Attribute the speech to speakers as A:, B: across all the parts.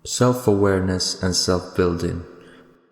A: Self-awareness and self-building.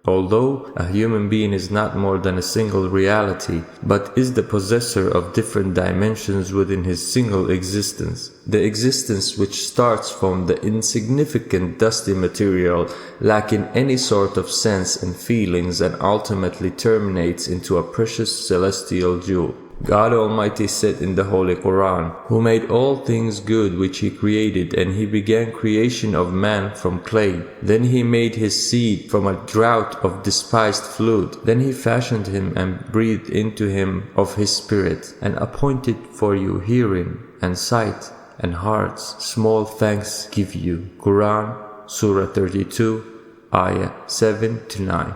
A: Although a human being is not more than a single reality, but is the possessor of different dimensions within his single existence, the existence which starts from the insignificant dusty material lacking any sort of sense and feelings and ultimately terminates into a precious celestial jewel. God Almighty said in the Holy Quran, "Who made all things good which He created, and He began creation of man from clay. Then He made his seed from a draught of despised fluid. Then He fashioned him and breathed into him of His Spirit, and appointed for you hearing and sight and hearts. Small thanks give you." Quran, Surah 32, Ayah 7 to 9.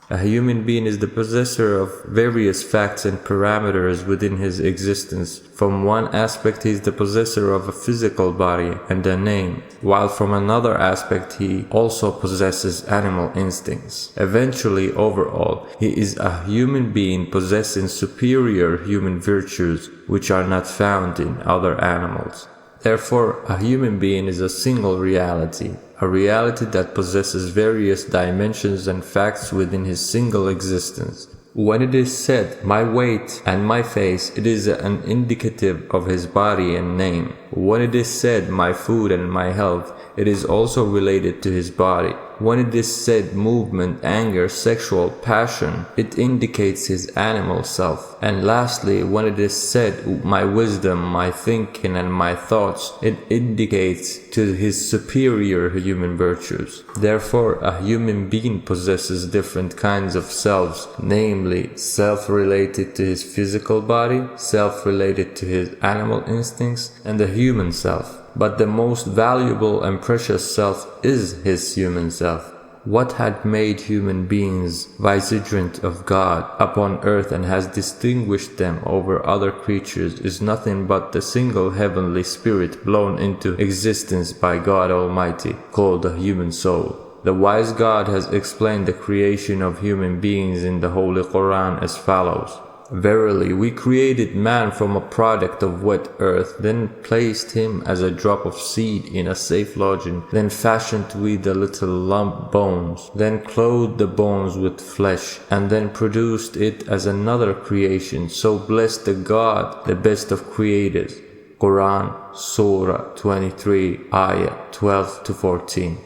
A: A human being is the possessor of various facts and parameters within his existence. From one aspect he is the possessor of a physical body and a name, while from another aspect he also possesses animal instincts. Eventually, overall, he is a human being possessing superior human virtues which are not found in other animals. Therefore, a human being is a single reality, a reality that possesses various dimensions and facts within his single existence. When it is said, "my weight and my face," it is an indicative of his body and name. When it is said, "my food and my health," it is also related to his body. When it is said movement, anger, sexual passion, it indicates his animal self. And lastly, when it is said, "my wisdom, my thinking and my thoughts," it indicates to his superior human virtues. Therefore, a human being possesses different kinds of selves, namely, self-related to his physical body, self-related to his animal instincts, and the human self. But the most valuable and precious self is his human self. What had made human beings vicegerent of God upon earth and has distinguished them over other creatures is nothing but the single heavenly spirit blown into existence by God Almighty, called the human soul. The wise God has explained the creation of human beings in the Holy Quran as follows. "Verily, we created man from a product of wet earth, then placed him as a drop of seed in a safe lodging, then fashioned we the little lump bones, then clothed the bones with flesh, and then produced it as another creation. So bless the God, the best of creators." Quran, Surah 23, Ayah 12 to 14.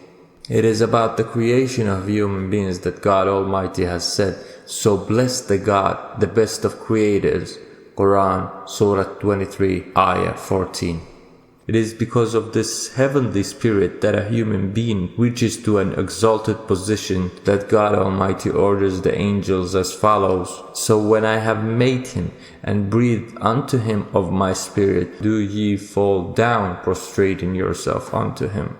A: It is about the creation of human beings that God Almighty has said, "So bless the God, the best of creators." Quran, Surah 23, Ayah 14. It is because of this heavenly spirit that a human being reaches to an exalted position that God Almighty orders the angels as follows. "So when I have made him and breathed unto him of my spirit, do ye fall down prostrating yourself unto him."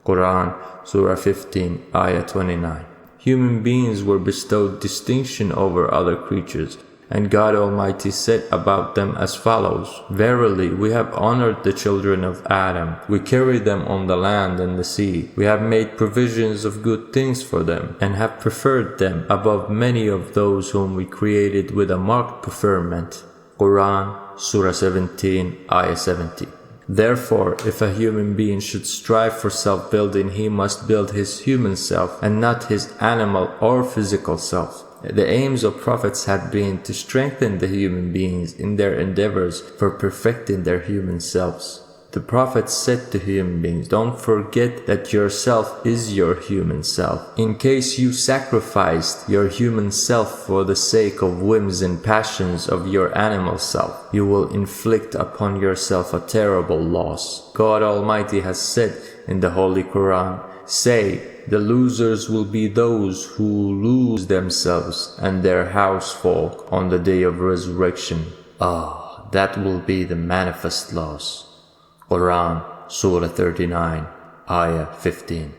A: Quran, Surah 15, Ayah 29. Human beings were bestowed distinction over other creatures, and God Almighty said about them as follows. "Verily, we have honored the children of Adam. We carried them on the land and the sea. We have made provisions of good things for them, and have preferred them above many of those whom we created with a marked preferment." Quran, Surah 17, Ayah 70. Therefore, if a human being should strive for self-building, he must build his human self and not his animal or physical self. The aims of prophets had been to strengthen the human beings in their endeavors for perfecting their human selves. The prophets said to human beings, "Don't forget that yourself is your human self. In case you sacrificed your human self for the sake of whims and passions of your animal self, you will inflict upon yourself a terrible loss." God Almighty has said in the Holy Quran, "Say, the losers will be those who lose themselves and their housefolk on the day of resurrection. That will be the manifest loss." Quran, Surah 39, Ayah 15.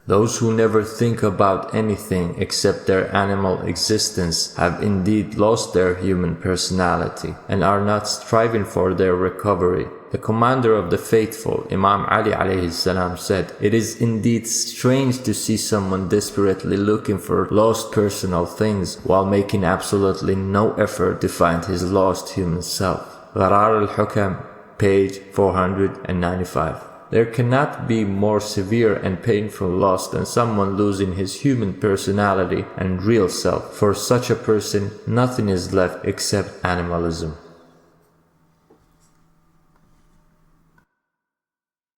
A: Those who never think about anything except their animal existence have indeed lost their human personality and are not striving for their recovery. The commander of the faithful, Imam Ali alayhi salam, said, "It is indeed strange to see someone desperately looking for lost personal things while making absolutely no effort to find his lost human self." Gharar al-Hukam, page 495. There cannot be more severe and painful loss than someone losing his human personality and real self. For such a person, nothing is left except animalism.